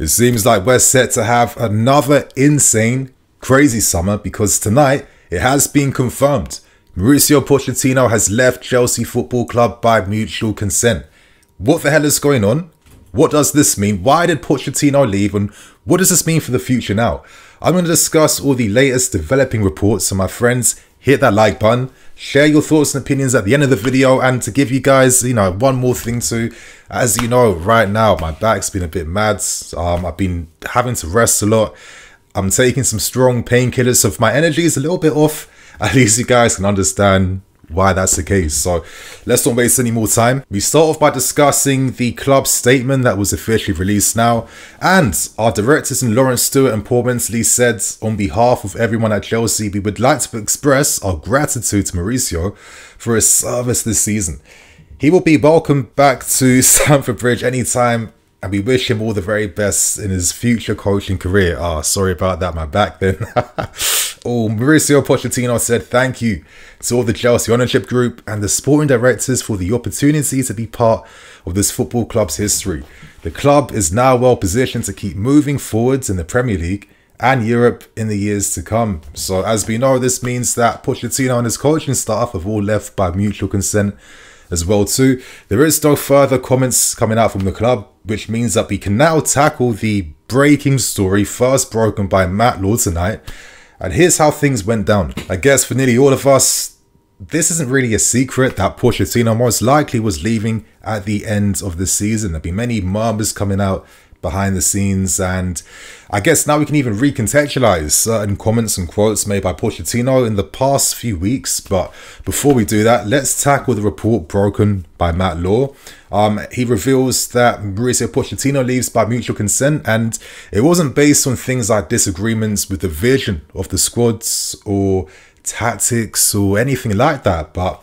It seems like we're set to have another insane, crazy summer because tonight it has been confirmed. Mauricio Pochettino has left Chelsea Football Club by mutual consent. What the hell is going on? What does this mean? Why did Pochettino leave, and what does this mean for the future now? I'm going to discuss all the latest developing reports, so my friends, hit that like button, share your thoughts and opinions at the end of the video, and to give you guys, one more thing too, as you know, right now, my back's been a bit mad. I've been having to rest a lot. I'm taking some strong painkillers, so if my energy is a little bit off, at least you guys can understand why that's the case. So let's not waste any more time. We start off by discussing the club statement that was officially released now, and our directors in Lawrence Stewart and Paul Mensley said, on behalf of everyone at Chelsea, we would like to express our gratitude to Mauricio for his service this season. He will be welcomed back to Stamford Bridge anytime, and we wish him all the very best in his future coaching career. Sorry about that, my back then. Mauricio Pochettino said thank you to all the Chelsea ownership group and the sporting directors for the opportunity to be part of this football club's history. The club is now well positioned to keep moving forwards in the Premier League and Europe in the years to come. So as we know, this means that Pochettino and his coaching staff have all left by mutual consent as well too. There is no further comments coming out from the club, which means that we can now tackle the breaking story first broken by Matt Law tonight. And here's how things went down. I guess for nearly all of us, this isn't really a secret that Pochettino most likely was leaving at the end of the season. There'll be many murmurs coming out behind the scenes, and I guess now we can even recontextualize certain comments and quotes made by Pochettino in the past few weeks. But before we do that, let's tackle the report broken by Matt Law. He reveals that Mauricio Pochettino leaves by mutual consent, and it wasn't based on things like disagreements with the vision of the squads or tactics or anything like that, but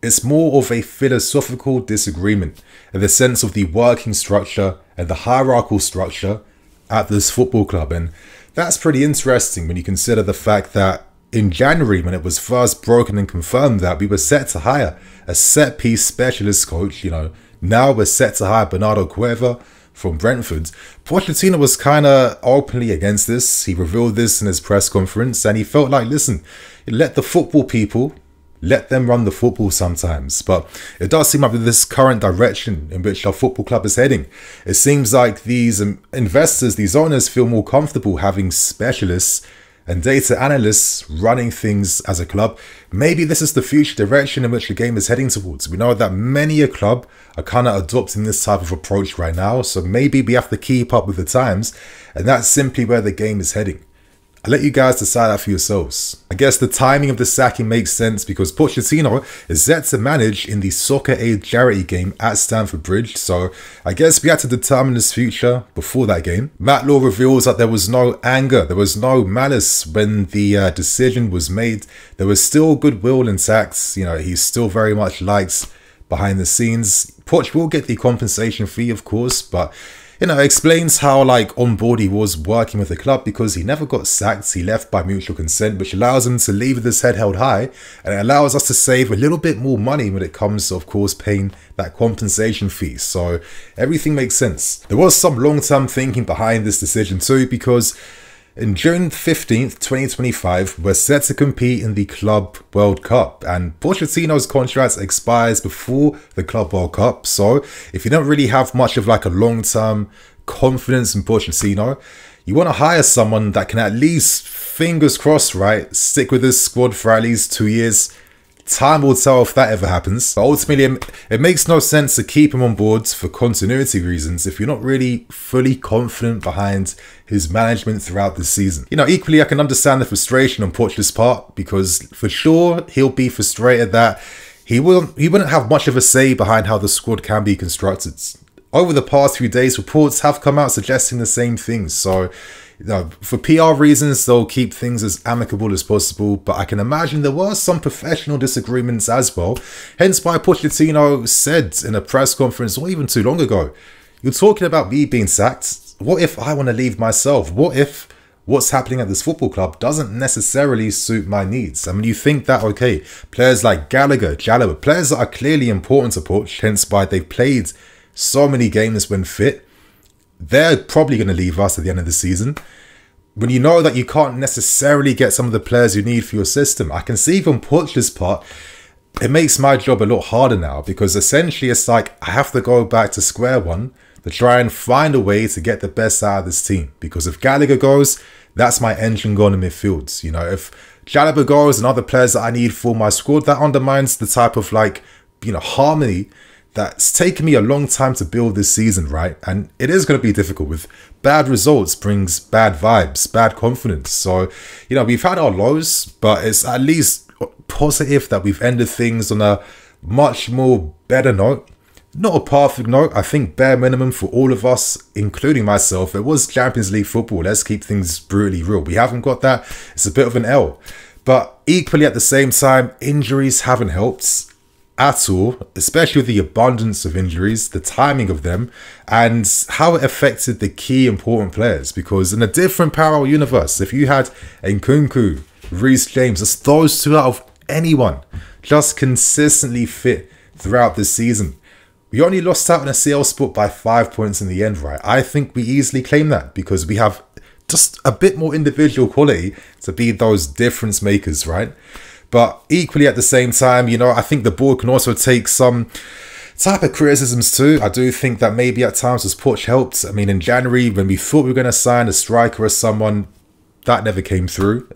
it's more of a philosophical disagreement in the sense of the working structure and the hierarchical structure at this football club. And that's pretty interesting when you consider the fact that in January, when it was first broken and confirmed that we were set to hire a set-piece specialist coach, now we're set to hire Bernardo Cueva from Brentford. Pochettino was kind of openly against this. He revealed this in his press conference, and he felt like, listen, let the football people, let them run the football sometimes. But it does seem like with this current direction in which our football club is heading, it seems like these investors, these owners feel more comfortable having specialists and data analysts running things as a club. Maybe this is the future direction in which the game is heading towards. We know that many a club are kind of adopting this type of approach right now, so maybe we have to keep up with the times, and that's simply where the game is heading. I'll let you guys decide that for yourselves. I guess the timing of the sacking makes sense because Pochettino is set to manage in the Soccer Aid charity game at Stamford Bridge, so I guess we had to determine his future before that game. Matt Law reveals that there was no anger, there was no malice when the decision was made. There was still goodwill intact. He's still very much liked behind the scenes. Poch will get the compensation fee, of course, but explains how on board he was working with the club because he never got sacked. He left by mutual consent, which allows him to leave with his head held high, and it allows us to save a little bit more money when it comes to, of course, paying that compensation fee. So everything makes sense. There was some long-term thinking behind this decision too, because in June 15th, 2025, we're set to compete in the Club World Cup, and Pochettino's contract expires before the Club World Cup. So if you don't really have much of a long-term confidence in Pochettino, you want to hire someone that can at least, fingers crossed, right, stick with this squad for at least 2 years. Time will tell if that ever happens. But ultimately, it makes no sense to keep him on board for continuity reasons if you're not really fully confident behind his management throughout the season. Equally, I can understand the frustration on Poch's part because for sure he'll be frustrated that he wouldn't have much of a say behind how the squad can be constructed. Over the past few days, reports have come out suggesting the same things. So for PR reasons, they'll keep things as amicable as possible, but I can imagine there were some professional disagreements as well. Hence why Pochettino said in a press conference not even too long ago, you're talking about me being sacked. What if I want to leave myself? What if what's happening at this football club doesn't necessarily suit my needs? I mean, you think that, okay, players like Gallagher, Jallow, players that are clearly important to Poch, hence why they've played so many games when fit, they're probably going to leave us at the end of the season. When you know that you can't necessarily get some of the players you need for your system, I can see from Poch's part, it makes my job a lot harder now, because essentially it's like I have to go back to square one to try and find a way to get the best out of this team. Because if Gallagher goes, that's my engine gone in midfield. You know, if Jalaba goes and other players that I need for my squad, that undermines the type of, like, you know, harmony that's taken me a long time to build this season, right? And it is going to be difficult. With bad results brings bad vibes, bad confidence. So, you know, we've had our lows, but it's at least positive that we've ended things on a much more better note. Not a perfect note. I think bare minimum for all of us, including myself, it was Champions League football. Let's keep things brutally real. We haven't got that. It's a bit of an L. But equally at the same time, injuries haven't helped at all, especially with the abundance of injuries, the timing of them, and how it affected the key important players. Because in a different parallel universe, if you had Nkunku, Reece James, it's those two out of anyone just consistently fit throughout this season. We only lost out in a CL spot by 5 points in the end, right? I think we easily claim that because we have just a bit more individual quality to be those difference makers, right? But equally at the same time, you know, I think the board can also take some type of criticisms too. I do think that maybe at times as Poch helped. I mean, in January, when we thought we were going to sign a striker or someone, that never came through.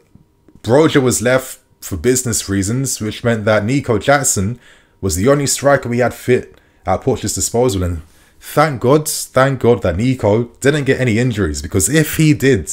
Broja was left for business reasons, which meant that Nico Jackson was the only striker we had fit at Poch's disposal. And thank God that Nico didn't get any injuries, because if he did,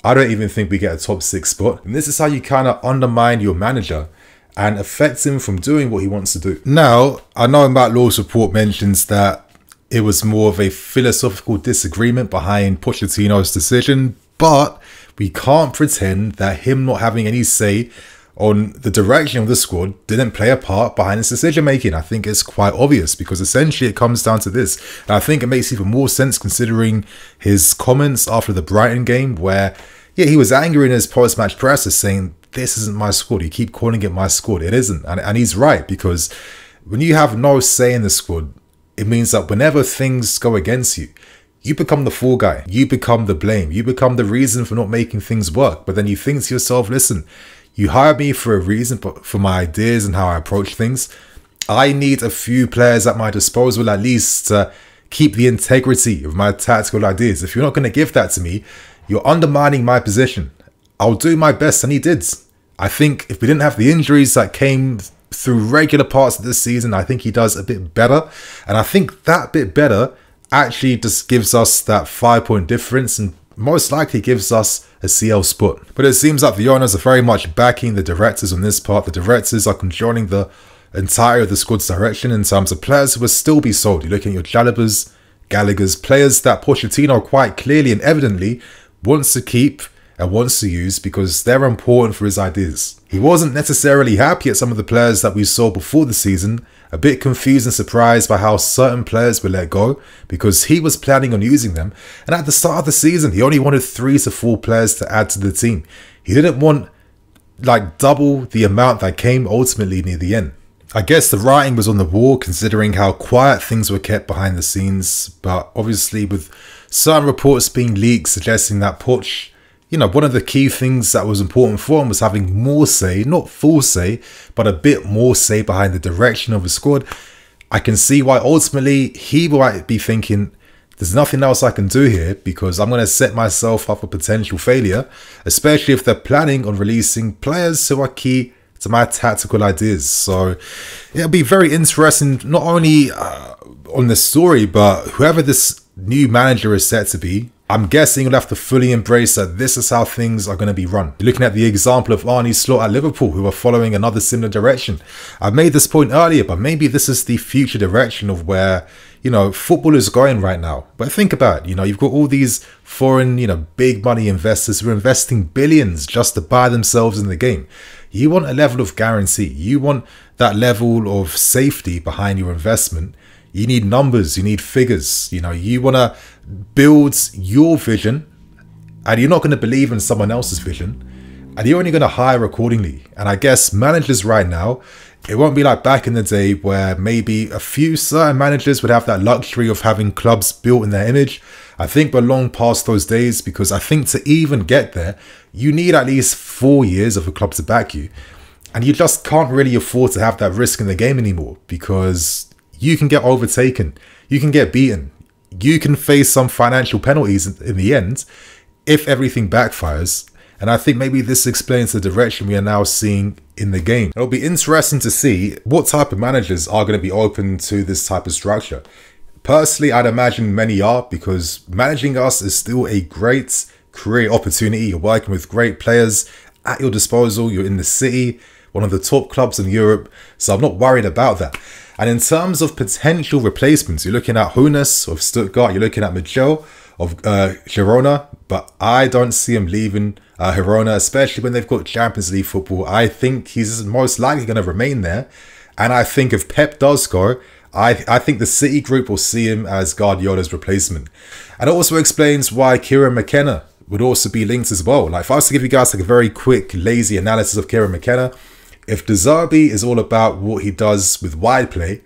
I don't even think we get a top 6 spot. And this is how you kind of undermine your manager and affect him from doing what he wants to do. Now, I know Matt Law's report mentions that it was more of a philosophical disagreement behind Pochettino's decision, but we can't pretend that him not having any say on the direction of the squad didn't play a part behind his decision making. I think it's quite obvious, because essentially it comes down to this. And I think it makes even more sense considering his comments after the Brighton game, where, yeah, he was angry in his post-match presser saying, this isn't my squad. You keep calling it my squad. It isn't. And he's right, because when you have no say in the squad, it means that whenever things go against you, you become the fall guy. You become the blame. You become the reason for not making things work. But then you think to yourself, listen, you hired me for a reason, but for my ideas and how I approach things. I need a few players at my disposal at least to keep the integrity of my tactical ideas. If you're not going to give that to me, you're undermining my position. I'll do my best, and he did. I think if we didn't have the injuries that came through regular parts of this season, I think he does a bit better. And I think that bit better actually just gives us that 5-point difference, and most likely gives us a CL spot. But it seems like the owners are very much backing the directors on this part. The directors are controlling the entire of the squad's direction in terms of players who will still be sold. You're looking at your Jalabas, Gallagher's, players that Pochettino quite clearly and evidently wants to keep and wants to use because they're important for his ideas. He wasn't necessarily happy at some of the players that we saw before the season, a bit confused and surprised by how certain players were let go because he was planning on using them. And at the start of the season, he only wanted 3 to 4 players to add to the team. He didn't want like double the amount that came ultimately near the end. I guess the writing was on the wall considering how quiet things were kept behind the scenes, but obviously with certain reports being leaked suggesting that Poch, you know, one of the key things that was important for him was having more say, not full say, but a bit more say behind the direction of the squad. I can see why ultimately he might be thinking, there's nothing else I can do here because I'm going to set myself up for potential failure, especially if they're planning on releasing players who are key to my tactical ideas. So it'll be very interesting, not only on the story, but whoever this new manager is set to be, I'm guessing you'll have to fully embrace that this is how things are going to be run. You're looking at the example of Arne Slot at Liverpool, who are following another similar direction. I made this point earlier, but maybe this is the future direction of where, you know, football is going right now. But think about it, you know, you've got all these foreign, you know, big money investors who are investing billions just to buy themselves in the game. You want a level of guarantee. You want that level of safety behind your investment. You need numbers, you need figures, you know, you want to build your vision and you're not going to believe in someone else's vision and you're only going to hire accordingly. And I guess managers right now, it won't be like back in the day where maybe a few certain managers would have that luxury of having clubs built in their image. I think we're long past those days, because I think to even get there, you need at least 4 years of a club to back you. And you just can't really afford to have that risk in the game anymore, because you can get overtaken, you can get beaten, you can face some financial penalties in the end if everything backfires. And I think maybe this explains the direction we are now seeing in the game. It'll be interesting to see what type of managers are going to be open to this type of structure. Personally, I'd imagine many are, because managing us is still a great career opportunity. You're working with great players at your disposal. You're in the city, one of the top clubs in Europe. So I'm not worried about that. And in terms of potential replacements, you're looking at Hunes of Stuttgart, you're looking at Michel of Girona, but I don't see him leaving Girona, especially when they've got Champions League football. I think he's most likely going to remain there. And I think if Pep does go, I think the City group will see him as Guardiola's replacement. And it also explains why Kieran McKenna would also be linked as well. Like, if I was to give you guys like a very quick, lazy analysis of Kieran McKenna, if De Zerbi is all about what he does with wide play,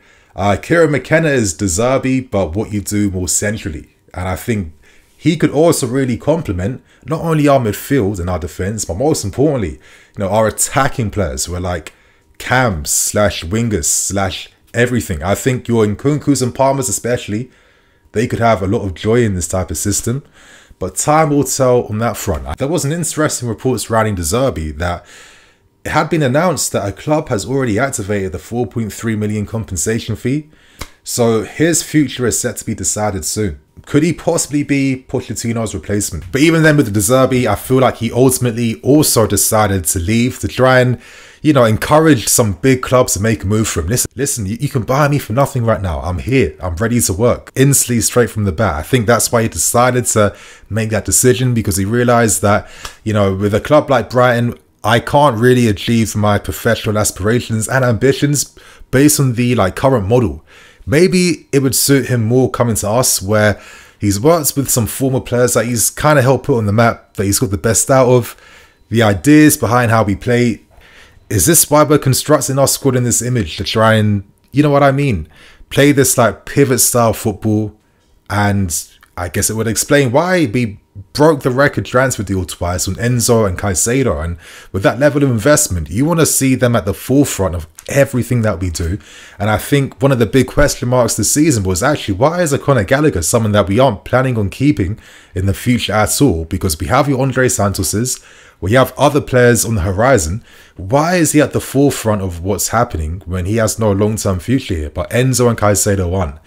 Kieran McKenna is De Zerbi, but what you do more centrally. And I think he could also really complement not only our midfield and our defense, but most importantly, our attacking players who are like cams slash wingers slash everything. I think your Nkunkus and Palmers especially, they could have a lot of joy in this type of system. But time will tell on that front. There was an interesting report surrounding De Zerbi that it had been announced that a club has already activated the 4.3 million compensation fee. So his future is set to be decided soon. Could he possibly be Pochettino's replacement? But even then with De Zerbi, I feel like he ultimately also decided to leave to try and, encourage some big clubs to make a move for him. Listen, you can buy me for nothing right now. I'm here. I'm ready to work. Instantly, straight from the bat. I think that's why he decided to make that decision, because he realized that, with a club like Brighton, I can't really achieve my professional aspirations and ambitions based on the current model. Maybe it would suit him more coming to us, where he's worked with some former players that he's kind of helped put on the map, that he's got the best out of, the ideas behind how we play. Is this why we're constructing our squad in this image, to try and, play this pivot style football? And I guess it would explain why we broke the record transfer deal twice on Enzo and Caicedo. And with that level of investment, you want to see them at the forefront of everything that we do. And I think one of the big question marks this season was actually, why is a Conor Gallagher someone that we aren't planning on keeping in the future at all? Because we have your Andre Santoses, we have other players on the horizon. Why is he at the forefront of what's happening when he has no long-term future here? But Enzo and Caicedo won.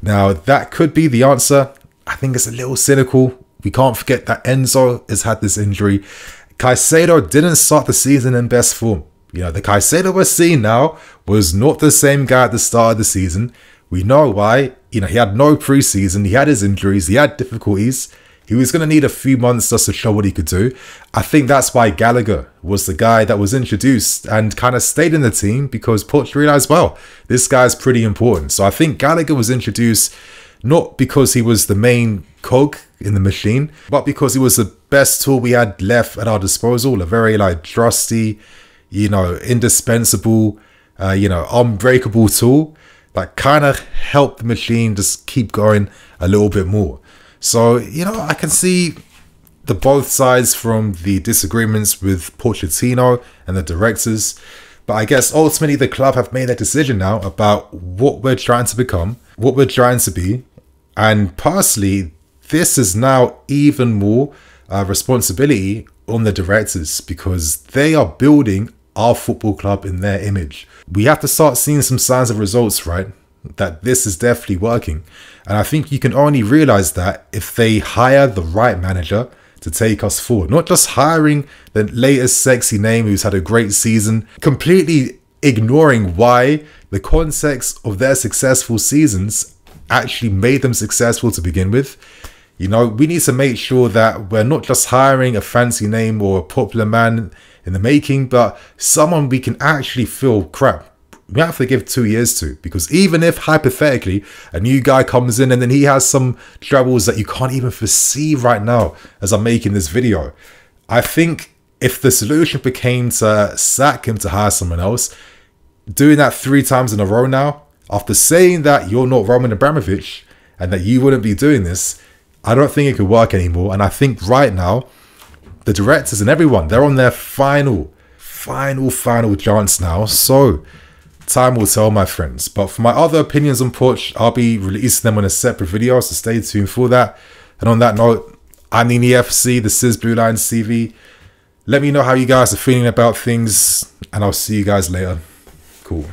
Now, that could be the answer. I think it's a little cynical. We can't forget that Enzo has had this injury. Caicedo didn't start the season in best form. The Caicedo we're seeing now was not the same guy at the start of the season. We know why. He had no preseason. He had his injuries. He had difficulties. He was going to need a few months just to show what he could do. I think that's why Gallagher was the guy that was introduced and kind of stayed in the team, because Poch realized, well, this guy's pretty important. So I think Gallagher was introduced not because he was the main cog in the machine, but because he was the best tool we had left at our disposal. A very trusty, indispensable, unbreakable tool that kind of helped the machine just keep going a little bit more. So, I can see the both sides from the disagreements with Pochettino and the directors. But I guess ultimately the club have made their decision now about what we're trying to become, what we're trying to be. And personally, this is now even more responsibility on the directors, because they are building our football club in their image. We have to start seeing some signs of results, right? That this is definitely working. And I think you can only realize that if they hire the right manager to take us forward. Not just hiring the latest sexy name who's had a great season, completely ignoring why the context of their successful seasons actually made them successful to begin with. We need to make sure that we're not just hiring a fancy name or a popular man in the making, but someone we can actually feel crap. We have to give 2 years to, because even if hypothetically a new guy comes in and then he has some troubles that you can't even foresee right now as I'm making this video, I think if the solution became to sack him to hire someone else, doing that 3 times in a row now, after saying that you're not Roman Abramovich and that you wouldn't be doing this, I don't think it could work anymore. And I think right now, the directors and everyone, they're on their final chance now. So time will tell, my friends. But for my other opinions on Poch, I'll be releasing them in a separate video, so stay tuned for that. And on that note, I'm Nini FC, this is BlueLionsTV. Let me know how you guys are feeling about things, and I'll see you guys later. Cool.